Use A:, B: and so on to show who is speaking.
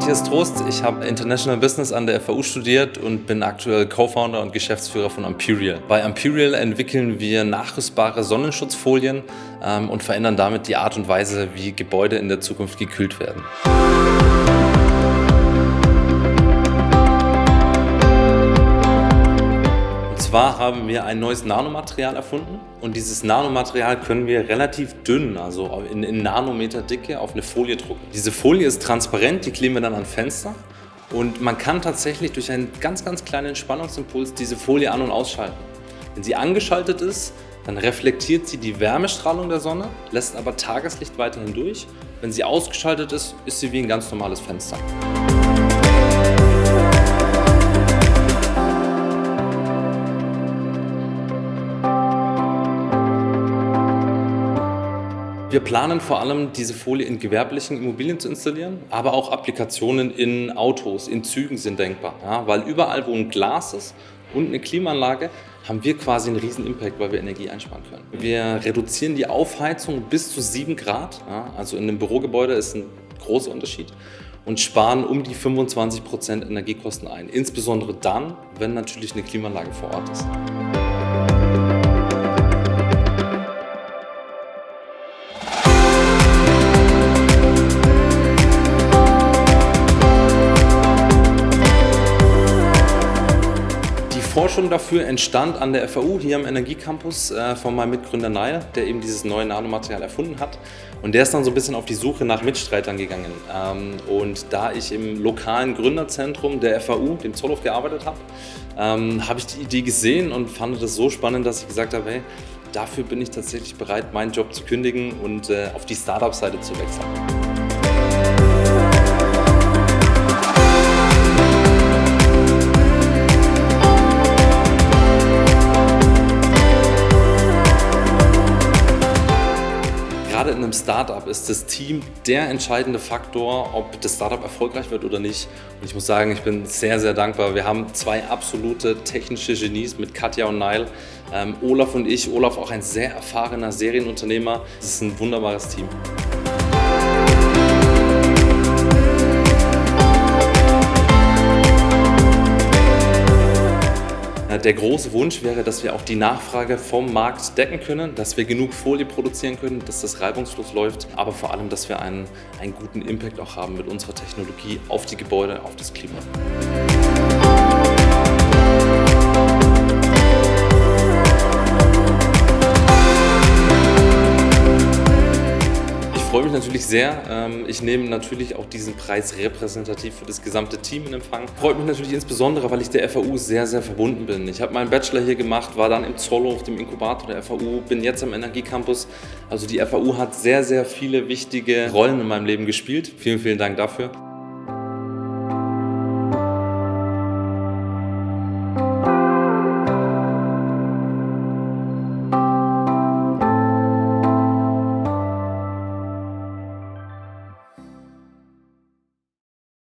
A: Matthias Trost, ich habe International Business an der FAU studiert und bin aktuell Co-Founder und Geschäftsführer von Amperial. Bei Amperial entwickeln wir nachrüstbare Sonnenschutzfolien und verändern damit die Art und Weise, wie Gebäude in der Zukunft gekühlt werden. Und zwar haben wir ein neues Nanomaterial erfunden und dieses Nanomaterial können wir relativ dünn, also in Nanometer Dicke, auf eine Folie drucken. Diese Folie ist transparent, die kleben wir dann an Fenster und man kann tatsächlich durch einen ganz kleinen Spannungsimpuls diese Folie an- und ausschalten. Wenn sie angeschaltet ist, dann reflektiert sie die Wärmestrahlung der Sonne, lässt aber Tageslicht weiterhin durch. Wenn sie ausgeschaltet ist, ist sie wie ein ganz normales Fenster. Wir planen vor allem, diese Folie in gewerblichen Immobilien zu installieren, aber auch Applikationen in Autos, in Zügen sind denkbar. Ja, weil überall, wo ein Glas ist und eine Klimaanlage, haben wir quasi einen riesen Impact, weil wir Energie einsparen können. Wir reduzieren die Aufheizung bis zu 7 Grad, ja, also in einem Bürogebäude ist ein großer Unterschied, und sparen um die 25% Energiekosten ein. Insbesondere dann, wenn natürlich eine Klimaanlage vor Ort ist. Die Forschung dafür entstand an der FAU hier am Energiecampus von meinem Mitgründer Nail, der eben dieses neue Nanomaterial erfunden hat. Und der ist dann so ein bisschen auf die Suche nach Mitstreitern gegangen. Und da ich im lokalen Gründerzentrum der FAU, dem Zollhof, gearbeitet habe, habe ich die Idee gesehen und fand das so spannend, dass ich gesagt habe, hey, dafür bin ich tatsächlich bereit, meinen Job zu kündigen und auf die Startup-Seite zu wechseln. Gerade in einem Startup ist das Team der entscheidende Faktor, ob das Startup erfolgreich wird oder nicht. Und ich muss sagen, ich bin sehr dankbar. Wir haben 2 absolute technische Genies mit Katja und Nail. Olaf und ich. Olaf auch ein sehr erfahrener Serienunternehmer. Das ist ein wunderbares Team. Der große Wunsch wäre, dass wir auch die Nachfrage vom Markt decken können, dass wir genug Folie produzieren können, dass das reibungslos läuft, aber vor allem, dass wir einen guten Impact auch haben mit unserer Technologie auf die Gebäude, auf das Klima. Ich freue mich natürlich sehr. Ich nehme natürlich auch diesen Preis repräsentativ für das gesamte Team in Empfang. Freut mich natürlich insbesondere, weil ich der FAU sehr verbunden bin. Ich habe meinen Bachelor hier gemacht, war dann im Zollhof, dem Inkubator der FAU, bin jetzt am Energiecampus. Also die FAU hat sehr viele wichtige Rollen in meinem Leben gespielt. Vielen Dank dafür.